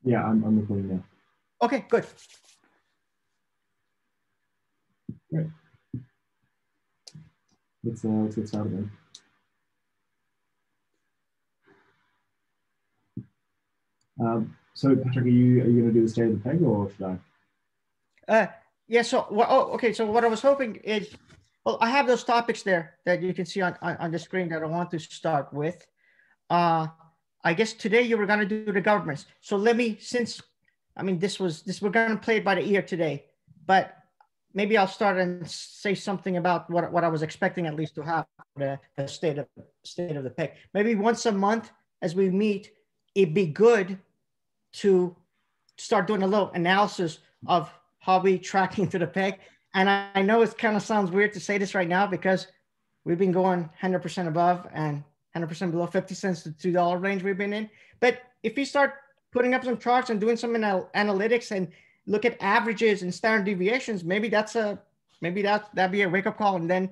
Yeah, I'm recording now. Okay, good. Great. Let's get started then. So Patrick, are you going to do the state of the peg, or should I? Yeah. So okay. So what I was hoping is, well, I have those topics there that you can see on the screen that I want to start with. I guess today you were going to do the governments. So let me, since I mean this we're going to play it by the ear today, but maybe I'll start and say something about what I was expecting at least to have the state of the peg. Maybe once a month as we meet, it'd be good to start doing a little analysis of how we tracking to the peg. And I know it kind of sounds weird to say this right now because we've been going 100% above and 100% below 50 cents to $2 range we've been in. But if you start putting up some charts and doing some analytics and look at averages and standard deviations, maybe that'd be a wake up call, and then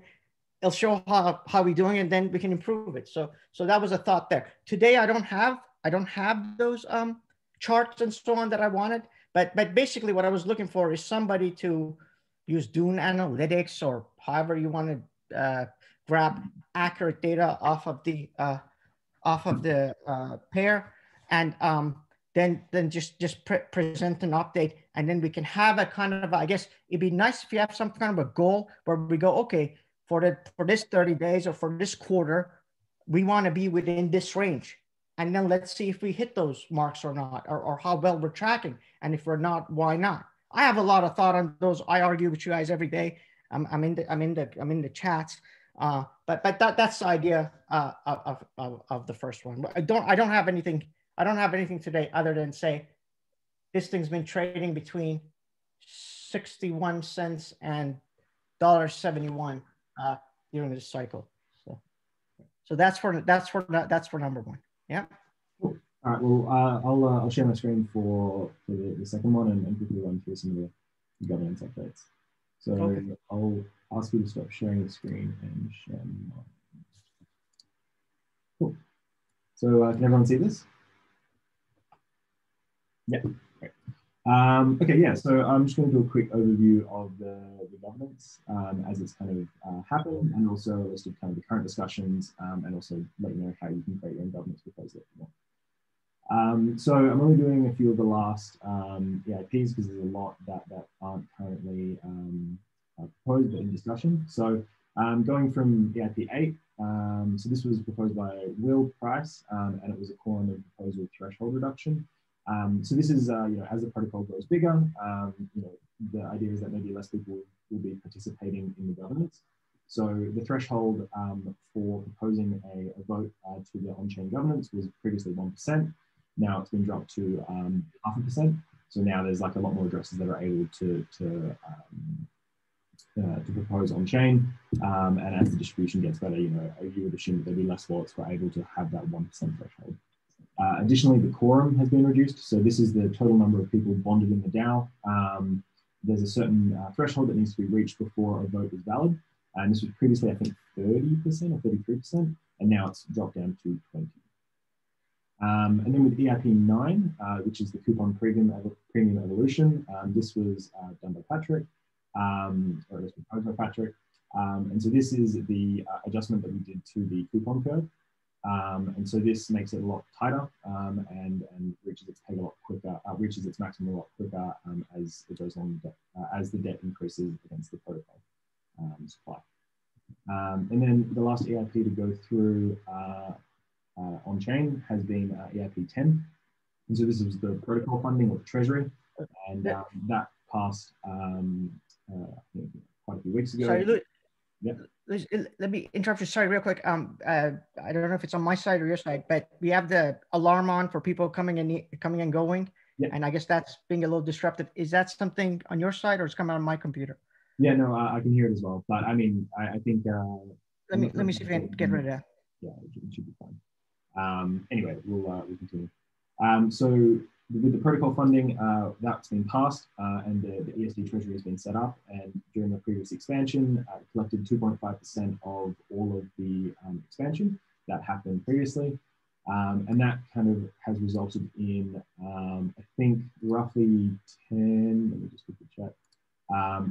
it'll show how we're doing, and then we can improve it. So that was a thought there. Today I don't have those charts and so on that I wanted, but basically what I was looking for is somebody to use Dune Analytics or however you want to grab accurate data off of the pair, and then just present an update, and then we can have a kind of, I guess it'd be nice if you have some kind of a goal where we go, okay, for this 30 days or for this quarter, we want to be within this range. And then let's see if we hit those marks or not, or how well we're tracking. And if we're not, why not? I have a lot of thought on those. I argue with you guys every day. I'm in the chats. But that's the idea of the first one. I don't have anything today other than say this thing's been trading between 61 cents and $1.71 during this cycle. So that's for number one. Yeah. Cool. All right. Well, I'll share my screen for the second one and quickly run through some of the governance updates. So okay. I'll ask you to stop sharing the screen and share mine. Cool. So can everyone see this? Yeah. Great. Okay, yeah, so I'm just going to do a quick overview of the governance as it's kind of happened, and also a list of kind of the current discussions, and also let you know how you can create your own governance proposal if you want. So I'm only doing a few of the last EIPs because there's a lot that aren't currently proposed but in discussion. So going from EIP 8, so this was proposed by Will Price, and it was a quorum of proposal threshold reduction. So this is, as the protocol grows bigger, the idea is that maybe less people will be participating in the governance. So the threshold for proposing a vote to the on-chain governance was previously 1%. Now it's been dropped to 0.5%. So now there's like a lot more addresses that are able to propose on-chain. And as the distribution gets better, you would assume that there'll be less wallets who are able to have that 1% threshold. Additionally, the quorum has been reduced. So this is the total number of people bonded in the DAO. There's a certain threshold that needs to be reached before a vote is valid. And this was previously, I think, 30% or 33%, and now it's dropped down to 20%. And then with EIP 9, which is the coupon premium evolution, this was done by Patrick, or it was proposed by Patrick. And so this is the adjustment that we did to the coupon curve. And so this makes it a lot tighter and reaches its peg a lot quicker, reaches its maximum a lot quicker as it goes on, as the debt increases against the protocol supply. And then the last EIP to go through on-chain has been EIP 10. And so this is the protocol funding or the treasury, and that passed quite a few weeks ago. Sorry, Louis. Yeah. Let me interrupt you. Sorry, real quick. I don't know if it's on my side or your side, but we have the alarm on for people coming and going. Yeah. And I guess that's being a little disruptive. Is that something on your side, or it's coming on my computer? Yeah, no, I can hear it as well. But I mean, I think. Let me see if I can get rid of that. Yeah, it should be fine. Anyway, we'll continue. So with the protocol funding, that's been passed, and the ESD treasury has been set up. And during the previous expansion, collected 2.5% of all of the expansion that happened previously. And that kind of has resulted in, I think, roughly 10, let me just quickly check,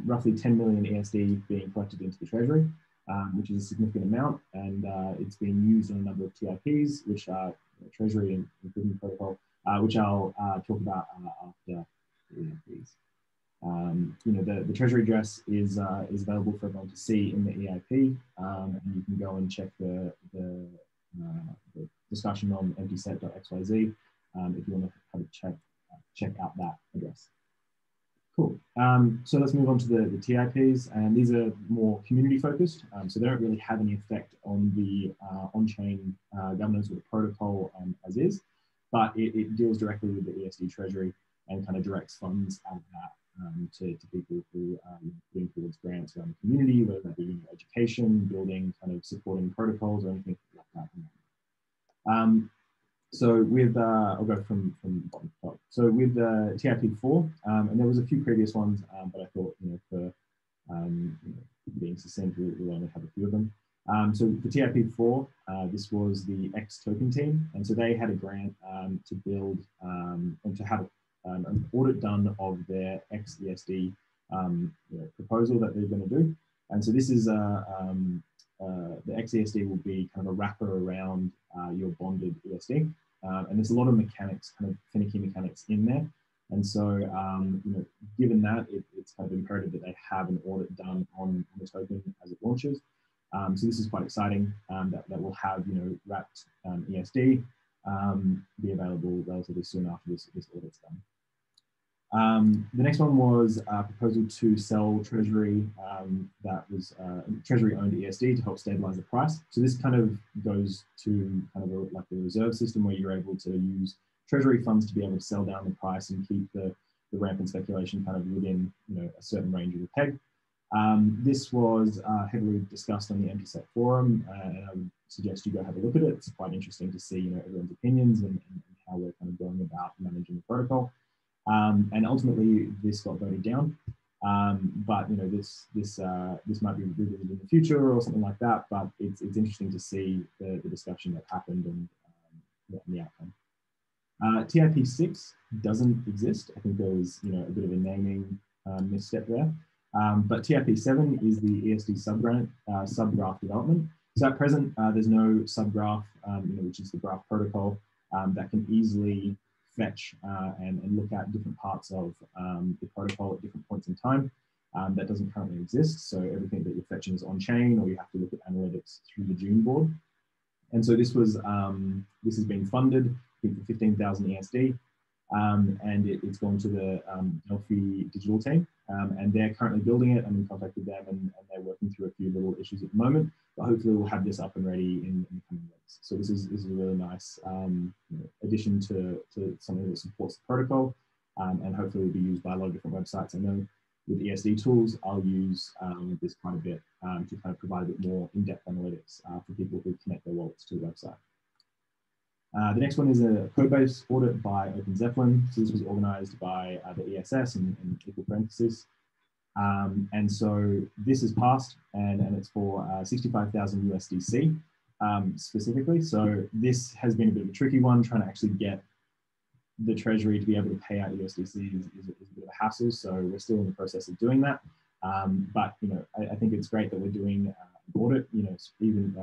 roughly 10 million ESD being collected into the Treasury, which is a significant amount. And it's being used on a number of TIPs, which are Treasury and Improvement Protocol, which I'll talk about after the EIPs. The Treasury address is available for everyone to see in the EIP, and you can go and check the discussion on emptyset.xyz if you want to have a check out that address. Cool. So let's move on to the TIPs, and these are more community focused, so they don't really have any effect on the on-chain governance or the protocol as is, but it deals directly with the ESD Treasury and kind of directs funds out of that to people who are putting towards grants around the community, whether that be education, building, kind of supporting protocols or anything like that. So with, I'll go from bottom to top. So with TIP4, and there was a few previous ones, but I thought, for being succinct, we'll only have a few of them. So for TIP4, this was the X token team. And so they had a grant to build and to have an audit done of their X ESD proposal that they're going to do. And so this is the X ESD will be kind of a wrapper around your bonded ESD. And there's a lot of mechanics, kind of finicky mechanics in there. And so, given that, it's kind of imperative that they have an audit done on the token as it launches. So this is quite exciting, that will have, wrapped ESD be available relatively soon after this audit's done. The next one was a proposal to sell Treasury that was Treasury-owned ESD to help stabilize the price. So this kind of goes to kind of like the reserve system where you're able to use Treasury funds to be able to sell down the price and keep the rampant speculation kind of within a certain range of the peg. This was heavily discussed on the EmptySet forum, and I would suggest you go have a look at it. It's quite interesting to see everyone's opinions and how we're kind of going about managing the protocol. And ultimately, this got voted down. But this might be revisited in the future or something like that. But it's interesting to see the discussion that happened and the outcome. TIP6 doesn't exist. I think there was a bit of a naming misstep there. But TIP7 is the ESD subgraph development. So at present, there's no subgraph, which is the graph protocol that can easily fetch and look at different parts of the protocol at different points in time. That doesn't currently exist. So everything that you're fetching is on chain, or you have to look at analytics through the June board. And so this was this has been funded, I think, for 15,000 ESD, and it's gone to the Delphi digital team, and they're currently building it. I'm in contact with them, and they're working through a few little issues at the moment. But hopefully, we'll have this up and ready in the coming weeks. So this is a really nice addition to something that supports the protocol, and hopefully will be used by a lot of different websites. I know with ESD tools, I'll use this quite a bit to kind of provide a bit more in-depth analytics for people who connect their wallets to the website. The next one is a code-based audit by OpenZeppelin. So this was organized by the ESS and equal parenthesis. And so this is passed, and it's for 65,000 USDC specifically. So this has been a bit of a tricky one, trying to actually get the Treasury to be able to pay out USDC is a bit of a hassle. So we're still in the process of doing that. But I think it's great that we're doing an audit. Even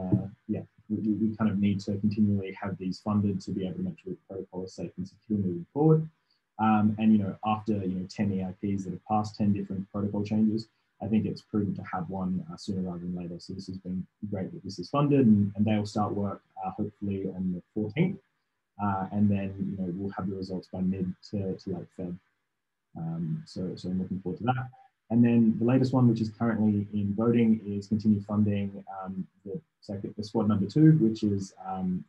we kind of need to continually have these funded to be able to make sure the protocol is safe and secure moving forward. And after 10 EIPs that have passed 10 different protocol changes, I think it's prudent to have one sooner rather than later. So this has been great that this is funded, and they'll start work hopefully on the 14th, and then we'll have the results by mid to late Feb. So I'm looking forward to that. And then the latest one, which is currently in voting, is continued funding the squad number 2, which is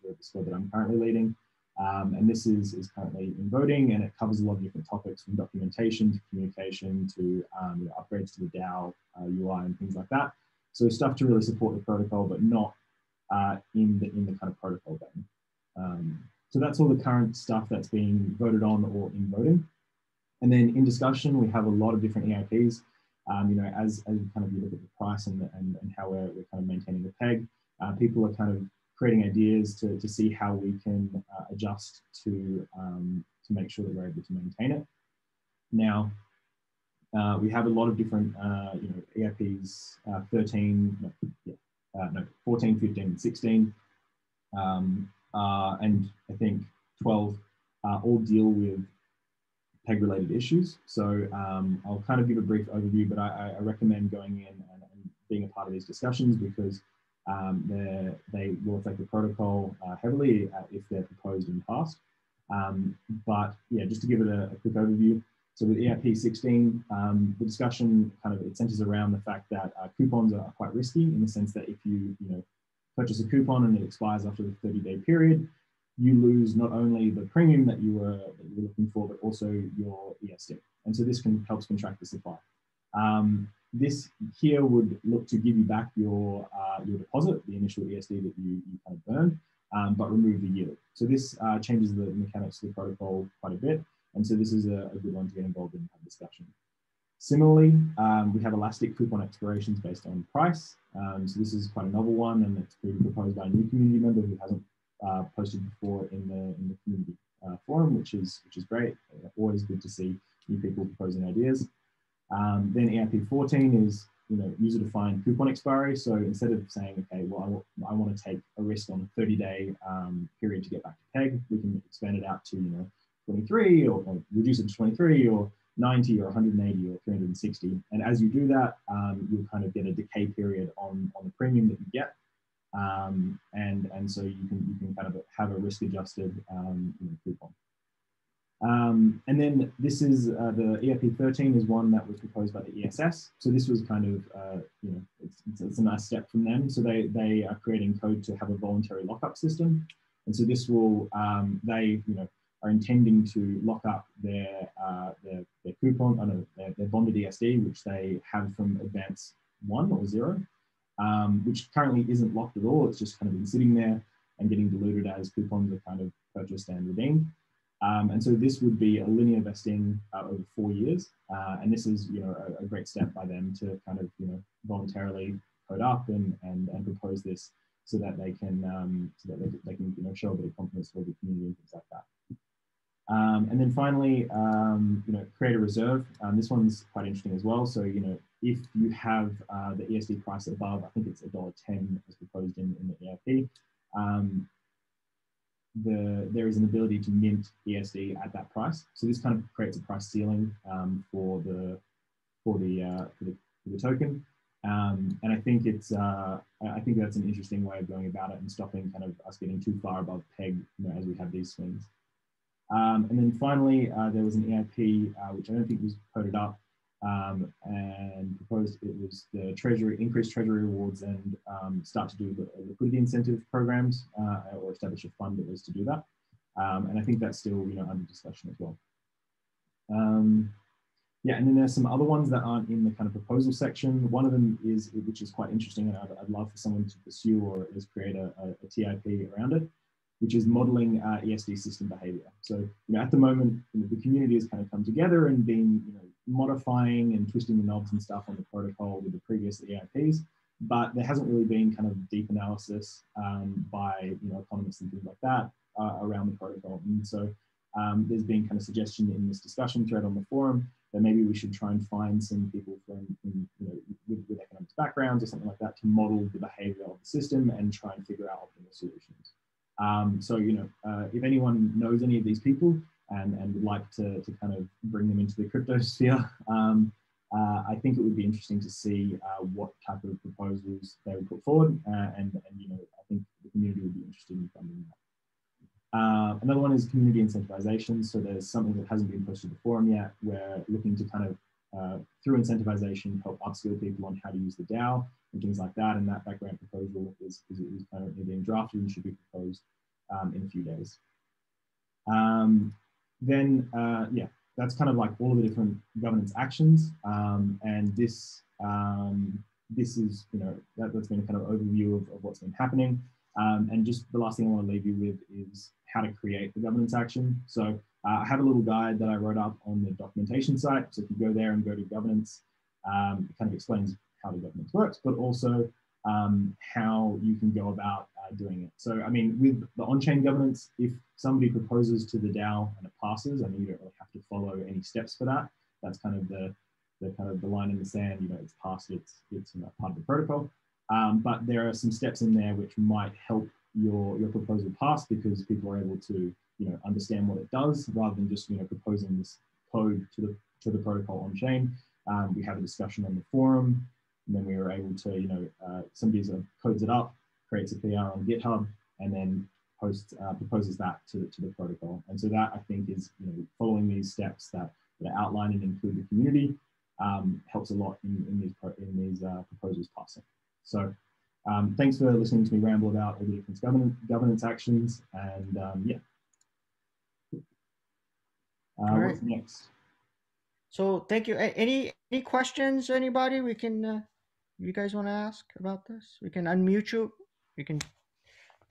the squad that I'm currently leading. And this is currently in voting, and it covers a lot of different topics, from documentation to communication to upgrades to the DAO UI and things like that. So stuff to really support the protocol, but not in the kind of protocol vein. So that's all the current stuff that's being voted on or in voting. And then in discussion, we have a lot of different EIPs. As kind of you look at the price and how we're kind of maintaining the peg, people are kind of creating ideas to see how we can adjust to make sure that we're able to maintain it. Now, we have a lot of different, EIPs 14, 15, and 16, and I think 12 all deal with PEG-related issues. So I'll kind of give a brief overview, but I recommend going in and being a part of these discussions because they will affect the protocol heavily if they're proposed and passed. But yeah, just to give it a quick overview. So with EIP 16, the discussion it centers around the fact that coupons are quite risky in the sense that if you purchase a coupon and it expires after the 30-day period, you lose not only the premium that you were looking for, but also your ESD. And so this helps contract the supply. This here would look to give you back your deposit, the initial ESD that you kind of burned, but remove the yield. So this changes the mechanics of the protocol quite a bit. And so this is a good one to get involved in the discussion. Similarly, we have elastic coupon expirations based on price. So this is quite a novel one, and it's being proposed by a new community member who hasn't posted before in the community forum, which is great. Always good to see new people proposing ideas. Then EIP 14 is user-defined coupon expiry. So instead of saying, okay, well, I want to take a risk on a 30-day period to get back to PEG, we can expand it out to 23 or reduce it to 23 or 90 or 180 or 360. And as you do that, you'll kind of get a decay period on the premium that you get. And so you can kind of have a risk-adjusted coupon. And then this is the EIP 13 is one that was proposed by the ESS. So this was kind of, it's a nice step from them. So they are creating code to have a voluntary lockup system. And so this will, they are intending to lock up their coupon, their bonded ESD, which they have from advance 1 or 0, which currently isn't locked at all. It's just kind of been sitting there and getting diluted as coupons are kind of purchased and redeemed. And so this would be a linear vesting over 4 years. And this is, a great step by them to kind of, voluntarily code up and propose this so that they can, show a bit of confidence for the community and things like that. And then finally, create a reserve. This one's quite interesting as well. So, if you have the ESD price above, I think it's $1.10 as proposed in the EIP, there is an ability to mint ESD at that price. So this kind of creates a price ceiling for the token. And I think that's an interesting way of going about it and stopping kind of us getting too far above PEG, as we have these swings. And then finally, there was an EIP, which I don't think was coded up and proposed. It was the increased treasury rewards and start to do the liquidity incentive programs or establish a fund that was to do that. And I think that's still, under discussion as well. Yeah, and then there's some other ones that aren't in the kind of proposal section. One of them is, which is quite interesting, and I'd love for someone to pursue or at least create a TIP around it, which is modeling ESD system behavior. So, at the moment, the community has kind of come together and been, modifying and twisting the knobs and stuff on the protocol with the previous EIPs, but there hasn't really been kind of deep analysis by, economists and things like that around the protocol. And so there's been kind of suggestion in this discussion thread on the forum that maybe we should try and find some people with economics backgrounds or something like that to model the behavior of the system and try and figure out optimal solutions. So, if anyone knows any of these people and would like to kind of bring them into the crypto sphere, I think it would be interesting to see what type of proposals they would put forward. And I think the community would be interested in funding that. Another one is community incentivization. So there's something that hasn't been posted to the forum yet. We're looking to kind of, through incentivization, help upskill people on how to use the DAO and things like that. And that grant proposal is currently being drafted and should be proposed in a few days. Yeah, that's kind of like all of the different governance actions. And this is, that's been a kind of overview of what's been happening. And just the last thing I want to leave you with is how to create the governance action. So I have a little guide that I wrote up on the documentation site. So if you go there and go to governance, it kind of explains how the governance works, but also how you can go about doing it. So, I mean, with the on-chain governance, if somebody proposes to the DAO and it passes, I mean, you don't really have to follow any steps for that. That's kind of the line in the sand. You know, it's passed. It's part of the protocol. But there are some steps in there which might help your proposal pass, because people are able to understand what it does rather than just proposing this code to the protocol on chain. We have a discussion on the forum, and then we were able to somebody codes it up, creates a PR on GitHub, and then proposes that to the protocol. And so that, I think, is following these steps that are outlined and include the community helps a lot in these proposals passing. So thanks for listening to me ramble about all the different governance actions, and yeah. Right. What's next? So thank you. Any questions, anybody? We can, you guys want to ask about this? We can unmute you. You can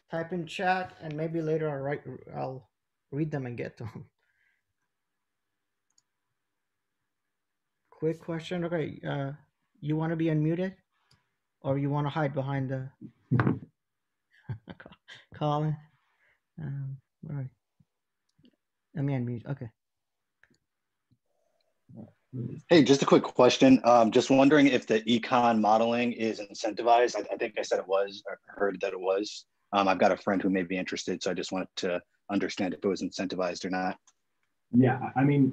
type in chat, and maybe later I'll read them and get to them. Quick question. Okay, you want to be unmuted, or you want to hide behind the Colin? All right. Let me unmute. Okay. Hey, just a quick question. Just wondering if the econ modeling is incentivized. I think I said it was, or heard that it was. I've got a friend who may be interested, so I just wanted to understand if it was incentivized or not. Yeah, I mean,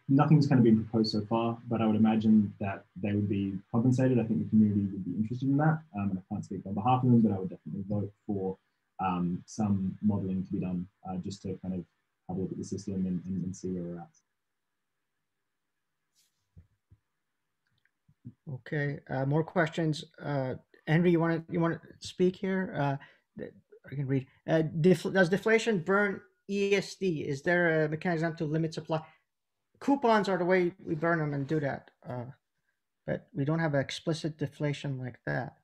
nothing's kind of been proposed so far, but I would imagine that they would be compensated. I think the community would be interested in that. And I can't speak on behalf of them, but I would definitely vote for some modeling to be done just to kind of have a look at the system and see where we're at. Okay. More questions. Henry, you want to speak here? I can read. Does deflation burn ESD? Is there a mechanism to limit supply? Coupons are the way we burn them and do that, but we don't have an explicit deflation like that.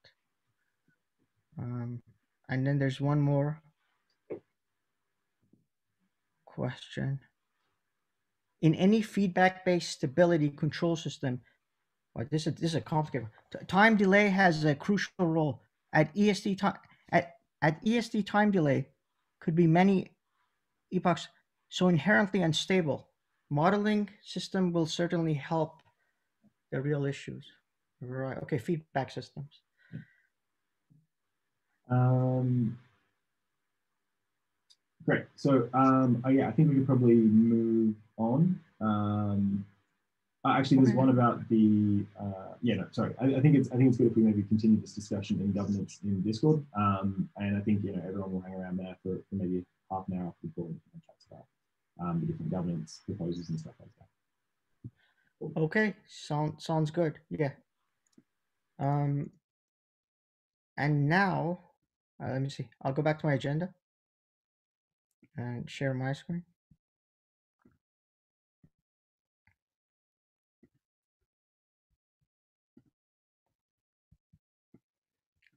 And then there's one more question. In any feedback-based stability control system, well, this is a complicated one. Time delay has a crucial role. At ESD time at ESD, time delay could be many epochs, so inherently unstable. Modeling system will certainly help the real issues. Right. Okay. Feedback systems. Great. So yeah, I think we could probably move on. Actually, there's one about the yeah. No, sorry. I think it's good if we maybe continue this discussion in governance in Discord. And I think everyone will hang around there for maybe half an hour after the call and chat about the different governance proposals and stuff like that. Cool. Okay. Sounds good. Yeah. And now, let me see. I'll go back to my agenda and share my screen.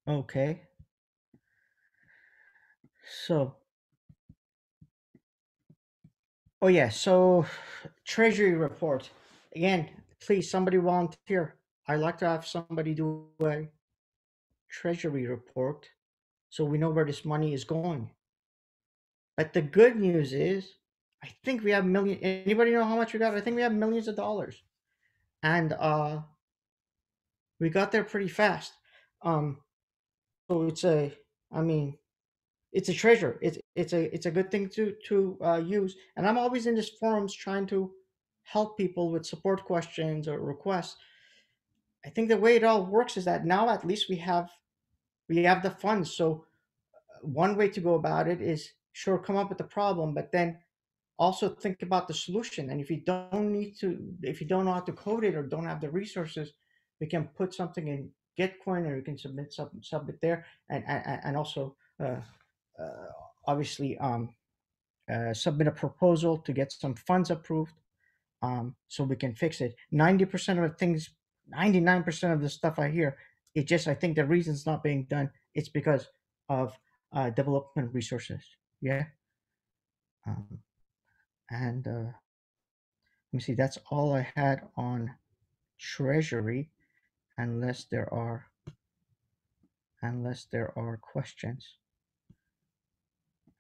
Okay. So, oh yeah, so Treasury report. Again, please, somebody volunteer. I'd like to have somebody do a Treasury report so we know where this money is going. But the good news is, I think we have anybody know how much we got? I think we have millions of dollars. And we got there pretty fast. So it's a treasure. It's a good thing to use. And I'm always in these forums trying to help people with support questions or requests. I think the way it all works is that now at least we have the funds. So one way to go about it is sure come up with the problem, but then also think about the solution. And if you don't know how to code it or don't have the resources, we can put something in Gitcoin, or you can submit there, and also obviously submit a proposal to get some funds approved, so we can fix it. 90% of the things, 99% of the stuff I hear, I think the reason it's not being done, it's because of development resources. Yeah. And let me see, that's all I had on Treasury, unless there are questions.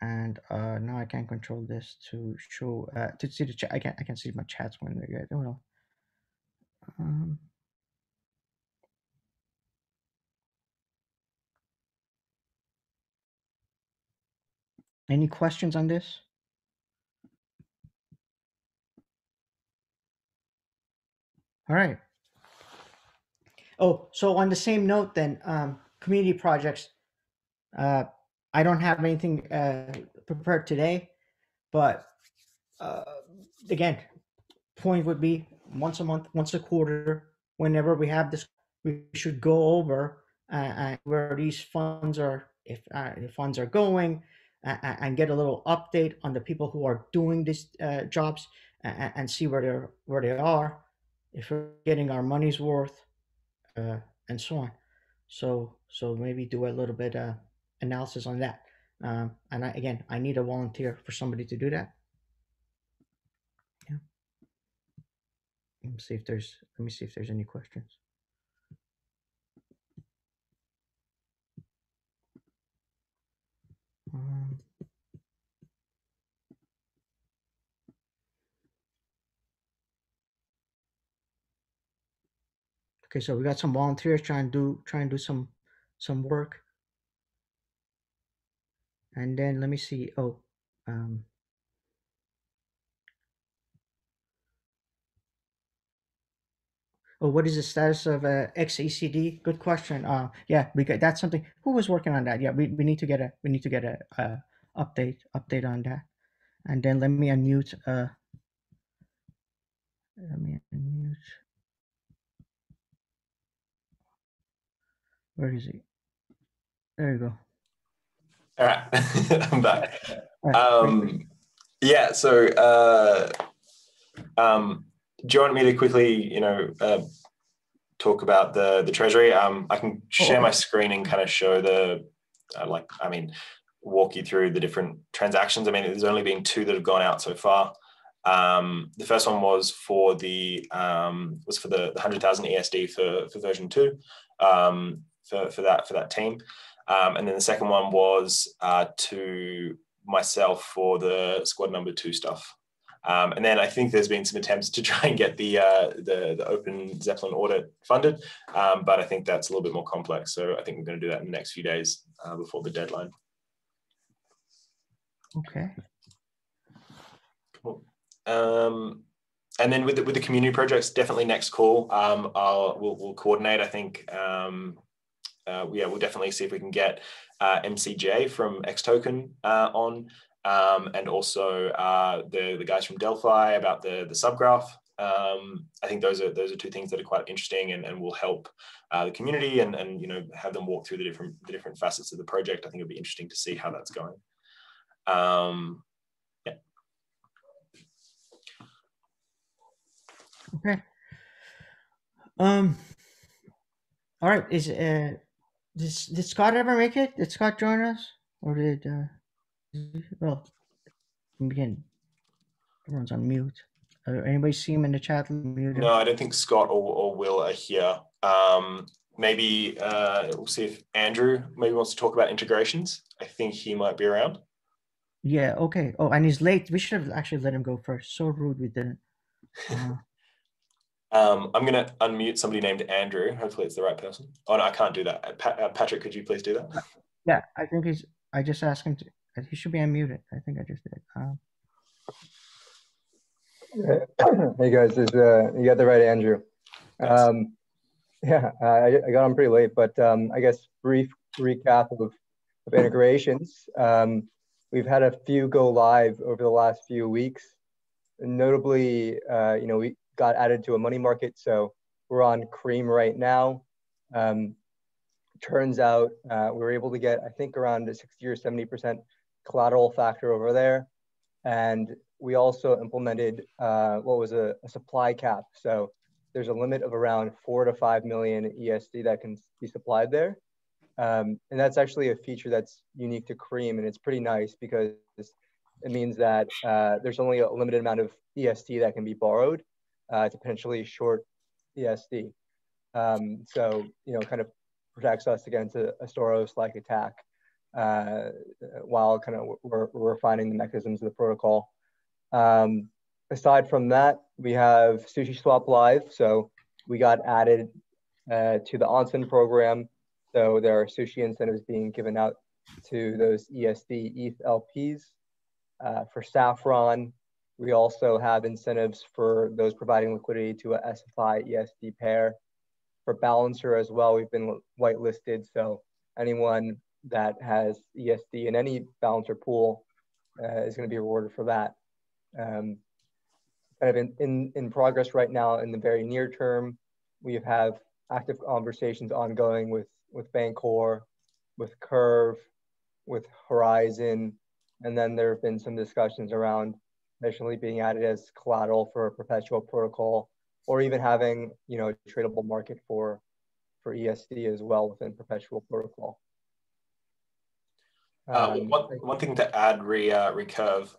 And now I can control this to show to see the chat. I can see my chats when they get. Oh no. Any questions on this? All right. Oh, so on the same note, then community projects. I don't have anything prepared today, but again, point would be once a month, once a quarter, whenever we have this, we should go over where these funds are, if the funds are going, and get a little update on the people who are doing these jobs, and see where they are, if we're getting our money's worth, and so on. So maybe do a little bit analysis on that. And again, I need a volunteer for somebody to do that. Yeah. Let me see if there's any questions. Okay, so we got some volunteers trying to do some work, and then let me see. Oh, what is the status of XECD? Good question. Yeah, that's something. Who was working on that? Yeah, we need to get a update on that, and then let me unmute. Where is he? There you go. All right, I'm back. Right, yeah, so do you want me to quickly, talk about the treasury? I can share my screen and kind of show the, walk you through the different transactions. I mean, there's only been 2 that have gone out so far. The first one was for the 100,000 ESD for version 2 for that team. And then the second one was to myself for the squad number 2 stuff. And then I think there's been some attempts to try and get the Open Zeppelin audit funded, but I think that's a little bit more complex. So I think we're going to do that in the next few days before the deadline. Okay. Cool. And then with the community projects, definitely next call. We'll coordinate. I think we'll definitely see if we can get MCJ from Xtoken on. And also the guys from Delphi about the subgraph. I think those are 2 things that are quite interesting and will help the community and have them walk through the different facets of the project. I think it'll be interesting to see how that's going. Yeah. Okay. All right. Did Scott ever make it? Did Scott join us, or did well? Again, everyone's on mute. Anybody see him in the chat? No, I don't think Scott or Will are here. Maybe we'll see if Andrew maybe wants to talk about integrations. I think he might be around. Yeah, okay. Oh, and he's late. We should have actually let him go first. So rude we didn't. I'm going to unmute somebody named Andrew. Hopefully it's the right person. Oh, no, I can't do that. Patrick, could you please do that? Yeah, I think I just asked him to. He should be unmuted. I think I just did. Hey guys, you got the right Andrew. Yeah, I got on pretty late, but I guess brief recap of integrations. We've had a few go live over the last few weeks. Notably, we got added to a money market, so we're on Cream right now. Turns out we were able to get, I think, around a 60 or 70% collateral factor over there. And we also implemented what was a supply cap. So there's a limit of around 4 to 5 million ESD that can be supplied there. And that's actually a feature that's unique to Cream, and it's pretty nice because it means that there's only a limited amount of ESD that can be borrowed to potentially short ESD. So, kind of protects us against a Soros-like attack. while kind of we're refining the mechanisms of the protocol. Aside from that, we have Sushi Swap Live. So we got added to the onsen program. So there are sushi incentives being given out to those ESD ETH LPs. For Saffron, we also have incentives for those providing liquidity to a SFI ESD pair. For Balancer as well, we've been whitelisted. So anyone that has ESD in any Balancer pool is going to be rewarded for that. Kind of in progress right now in the very near term, we have active conversations ongoing with Bancor, with Curve, with Horizon, and then there have been some discussions around eventually being added as collateral for a perpetual protocol, or even having, you know, a tradable market for ESD as well within perpetual protocol. One thing to add, Recurve,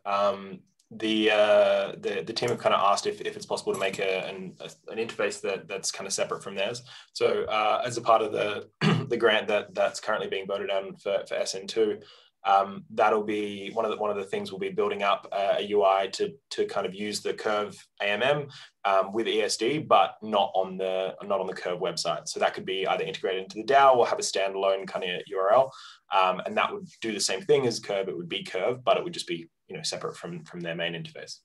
the team have kind of asked if it's possible to make an interface that's kind of separate from theirs. So as a part of the grant that's currently being voted on for SN2, that'll be one of the things we'll be building up a UI to kind of use the Curve AMM with ESD, but not on the Curve website. So that could be either integrated into the DAO or have a standalone kind of URL, and that would do the same thing as Curve. It would be Curve, but it would just be, you know, separate from their main interface.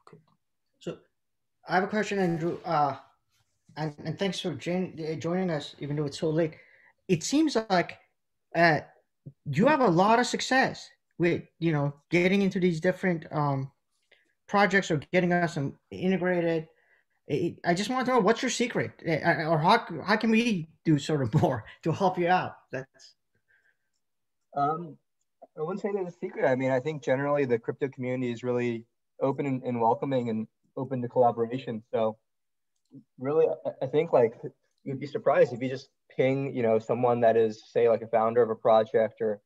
Cool. So I have a question, Andrew. And thanks for joining us, even though it's so late. It seems like you have a lot of success with, you know, getting into these different projects or getting us integrated. I just want to know, what's your secret, or how can we do sort of more to help you out? That's. I wouldn't say there's a secret. I mean, I think generally the crypto community is really open and welcoming and open to collaboration. So really, I think like you'd be surprised if you just ping, you know, someone that is, say, like a founder of a project, or,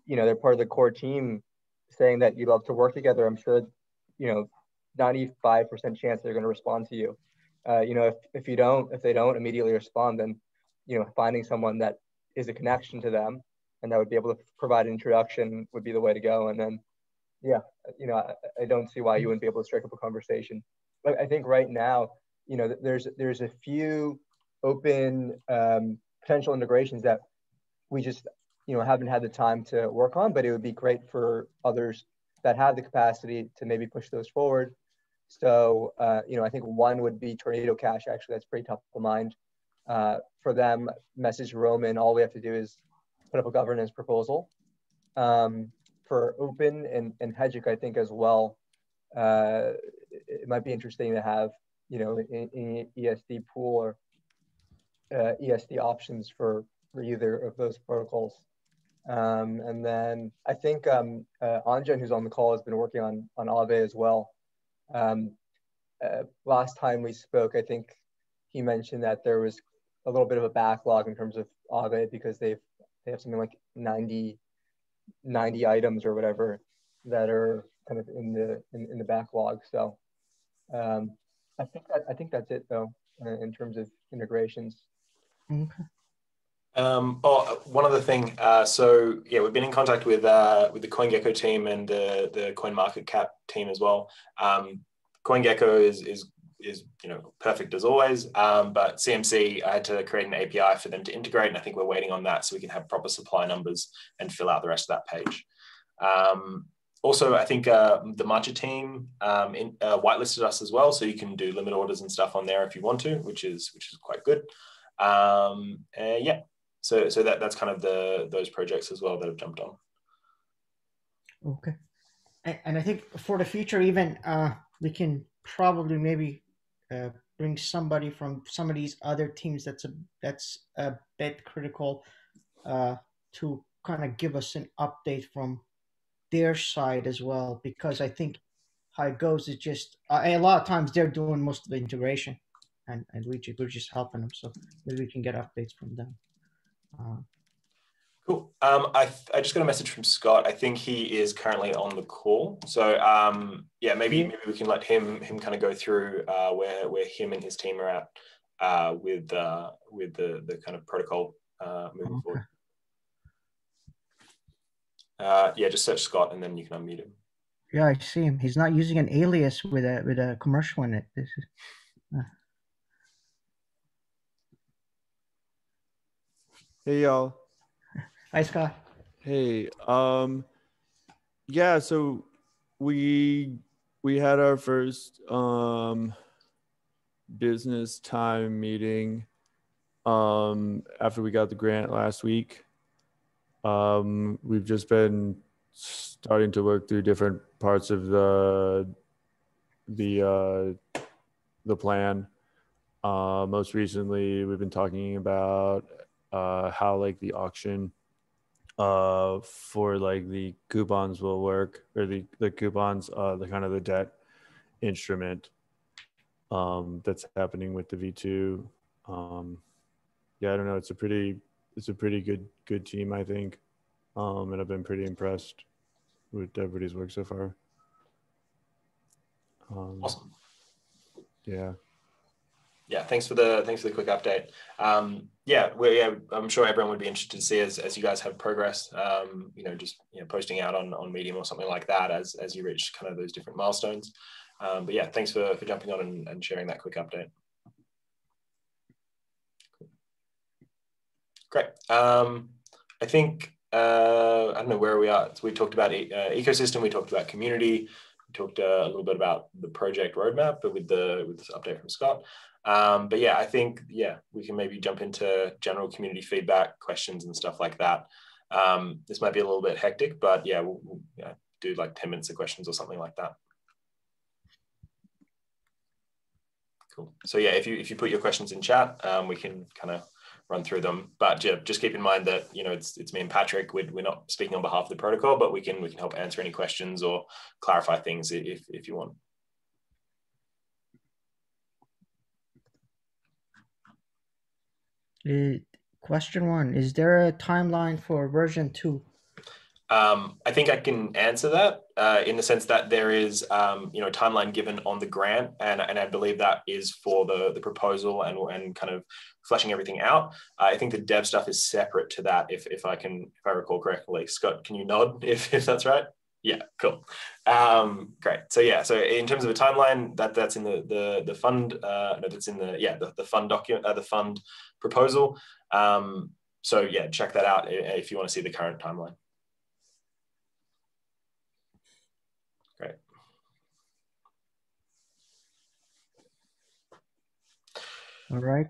you know, they're part of the core team, saying that you'd love to work together. I'm sure, you know, 95% chance they're going to respond to you. You know, if they don't immediately respond, then, you know, finding someone that is a connection to them and that would be able to provide an introduction would be the way to go. And then, yeah, you know, I don't see why you wouldn't be able to strike up a conversation. But I think right now, you know, there's a few open potential integrations that we just, you know, haven't had the time to work on, but it would be great for others that have the capacity to maybe push those forward. So, you know, I think one would be Tornado Cash. Actually, that's pretty top of mind. For them, message Roman. All we have to do is put up a governance proposal. For Open and Hedgic, I think as well, it might be interesting to have, you know, in ESD pool or ESD options for either of those protocols. And then I think Anjan, who's on the call, has been working on Aave as well. Last time we spoke, I think he mentioned that there was a little bit of a backlog in terms of Aave because they have something like 90 items or whatever that are kind of in the backlog. So I think that's it though in terms of integrations. Okay. One other thing. So yeah, we've been in contact with the CoinGecko team and the CoinMarketCap team as well. CoinGecko is you know, perfect as always, but CMC, I had to create an API for them to integrate, and I think we're waiting on that so we can have proper supply numbers and fill out the rest of that page. Also, I think the Matcha team whitelisted us as well, so you can do limit orders and stuff on there if you want to, which is quite good. Yeah, so that's kind of those projects as well that have jumped on. Okay, and I think for the future, even we can probably maybe bring somebody from some of these other teams that's a bit critical to kind of give us an update from their side as well, because I think how it goes is just a lot of times they're doing most of the integration, and we're just helping them, so maybe we can get updates from them. Cool. I just got a message from Scott. I think he is currently on the call, so yeah, maybe we can let him kind of go through where him and his team are at with the kind of protocol moving forward. Yeah, just search Scott and then you can unmute him. Yeah, I see him. He's not using an alias with a commercial in it. This is. Hey y'all. Hi, Scott. Hey. Yeah. So we had our first business time meeting after we got the grant last week. We've just been starting to work through different parts of the plan. Most recently, we've been talking about how like the auction for like the coupons will work, or the coupons, the kind of the debt instrument that's happening with the V2. Yeah, I don't know. It's a pretty good team, I think, and I've been pretty impressed with everybody's work so far. Awesome. Yeah. Yeah, thanks for the quick update. Yeah, I'm sure everyone would be interested to see as you guys have progress. Just posting out on Medium or something like that as you reach kind of those different milestones. But yeah, thanks for jumping on and sharing that quick update. Cool. Great. I think I don't know where we are. So we talked about ecosystem. We talked about community. We talked a little bit about the project roadmap, but with this update from Scott. But yeah, I think, we can maybe jump into general community feedback, questions and stuff like that. This might be a little bit hectic, but yeah, we'll do like 10 minutes of questions or something like that. Cool. So yeah, if you put your questions in chat, we can kind of run through them. But yeah, just keep in mind that it's me and Patrick. We're not speaking on behalf of the protocol, but we can help answer any questions or clarify things if you want. Question 1, is there a timeline for version 2? I think I can answer that in the sense that there is, a timeline given on the grant, and I believe that is for the proposal and kind of fleshing everything out. I think the dev stuff is separate to that, if I recall correctly. Scott, can you nod if that's right? Yeah, cool. Great. So yeah, so in terms of a timeline, that's in the fund. No, that's in the fund document, the fund proposal. So yeah, check that out if you want to see the current timeline. Great. All right.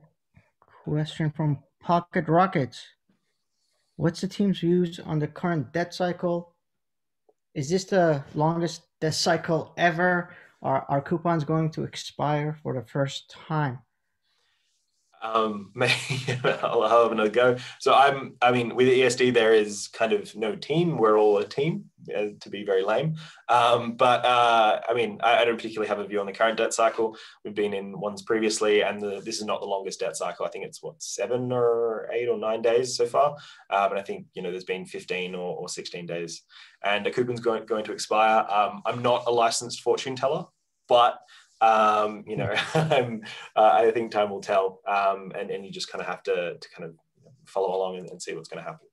Question from Pocket Rockets. What's the team's views on the current debt cycle? Is this the longest debt cycle ever? Are coupons going to expire for the first time? Maybe I'll have another go. So I mean, with ESD, there is kind of no team. We're all a team, to be very lame. But I mean, I don't particularly have a view on the current debt cycle. We've been in ones previously, and this is not the longest debt cycle. I think it's 7 or 8 or 9 days so far. But I think there's been 15 or 16 days, and a coupon's going to expire. I'm not a licensed fortune teller, but I think time will tell, and you just kind of have to kind of follow along and see what's going to happen.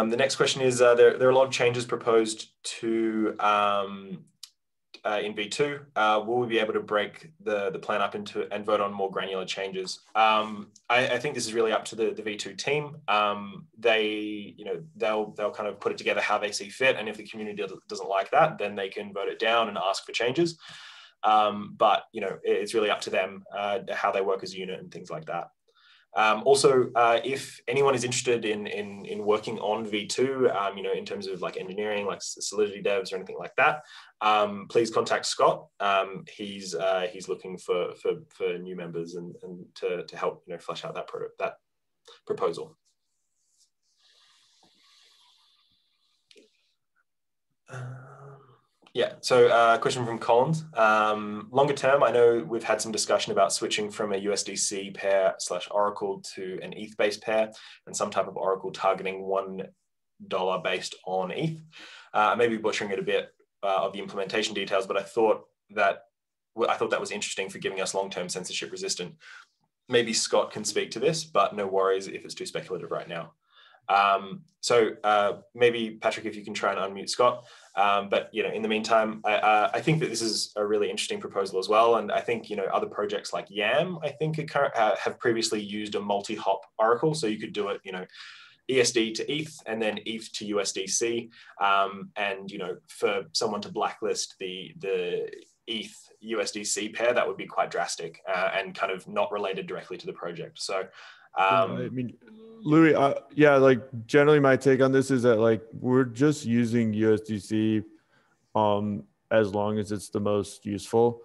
The next question is, there are a lot of changes proposed to in V2. Will we be able to break the plan up into and vote on more granular changes? I think this is really up to the V2 team. They'll kind of put it together how they see fit, and if the community doesn't like that, then they can vote it down and ask for changes. But it's really up to them how they work as a unit and things like that. Also, if anyone is interested in working on V2, in terms of like engineering, like Solidity devs or anything like that, please contact Scott. He's looking for new members and to help flesh out that proposal. Yeah, so a question from Collins. Longer term, I know we've had some discussion about switching from a USDC pair / Oracle to an ETH-based pair and some type of Oracle targeting $1 based on ETH. I may be butchering it a bit. of the implementation details, but I thought that was interesting for giving us long-term censorship resistant. Maybe Scott can speak to this, but no worries if it's too speculative right now. Maybe Patrick, if you can try and unmute Scott. But in the meantime, I think that this is a really interesting proposal as well. And I think other projects like YAM, I think have previously used a multi-hop oracle, so you could do it ESD to ETH and then ETH to USDC. And for someone to blacklist the ETH USDC pair, that would be quite drastic and kind of not related directly to the project. So I mean, Louis, yeah, like generally my take on this is that like we're just using USDC as long as it's the most useful.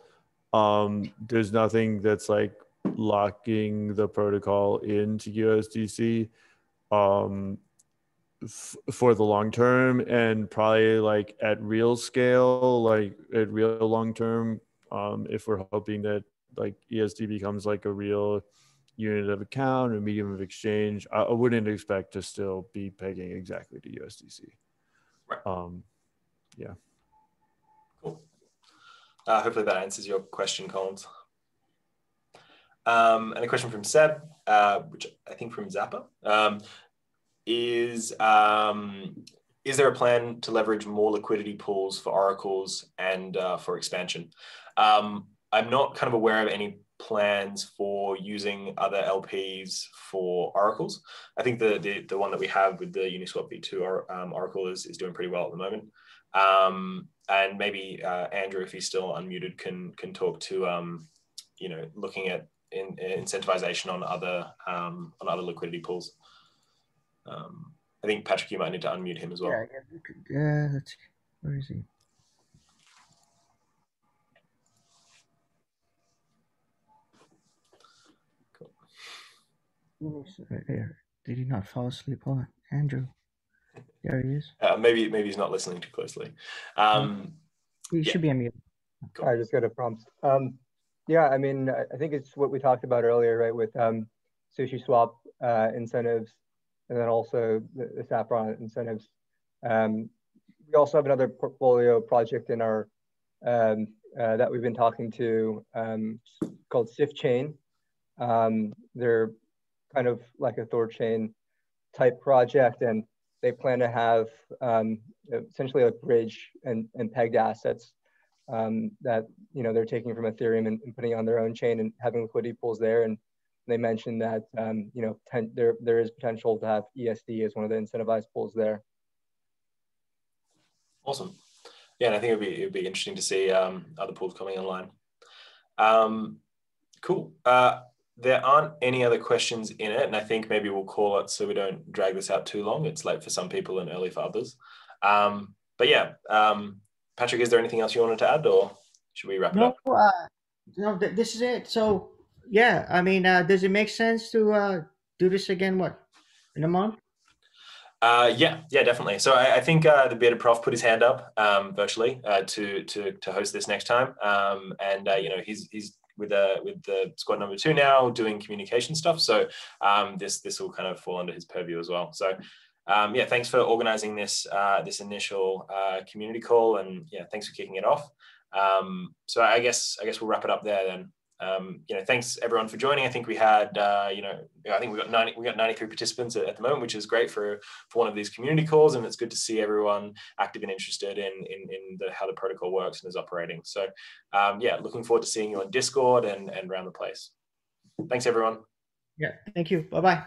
There's nothing that's like locking the protocol into USDC for the long term, and probably like at real scale, like at real long term, if we're hoping that like ESD becomes like a real unit of account or medium of exchange, I wouldn't expect to still be pegging exactly to USDC. Right. Yeah. Cool. Hopefully that answers your question, Collins. And a question from Seb, which I think from Zappa, is there a plan to leverage more liquidity pools for oracles and for expansion? I'm not kind of aware of any plans for using other LPs for oracles. I think the one that we have with the Uniswap v2 oracle is doing pretty well at the moment. And maybe Andrew, if he's still unmuted, can talk to looking at incentivization on other liquidity pools. I think Patrick, you might need to unmute him as well. Yeah, let's see. Where is he? Right there. Did he not fall asleep? Hold on, Andrew. There he is. Maybe he's not listening too closely. He should be unmuted. Cool. I just got a prompt. Yeah, I mean, I think it's what we talked about earlier, right? With Sushi Swap incentives, and then also the Saffron incentives. We also have another portfolio project in our that we've been talking to called Sif Chain. They're kind of like a ThorChain type project, and they plan to have essentially a bridge and pegged assets that they're taking from Ethereum and putting on their own chain and having liquidity pools there. And they mentioned that there is potential to have ESD as one of the incentivized pools there. Awesome. Yeah, and I think it'd be interesting to see other pools coming online. Cool. There aren't any other questions in it, and I think maybe we'll call it so we don't drag this out too long. It's late for some people and early for others. But yeah, Patrick, is there anything else you wanted to add, or should we wrap it up? No, this is it. So yeah, I mean, does it make sense to do this again? What, in a month? Yeah, definitely. So I think the bearded prof put his hand up virtually to host this next time, and he's with the squad number 2 now doing communication stuff. So this will kind of fall under his purview as well. So yeah, thanks for organizing this this initial community call, and yeah, thanks for kicking it off. So I guess we'll wrap it up there then. Thanks everyone for joining. I think we had, I think we got 93 participants at the moment, which is great for one of these community calls, and it's good to see everyone active and interested in how the protocol works and is operating. So yeah, looking forward to seeing you on Discord and around the place. Thanks everyone. Yeah, thank you. Bye-bye.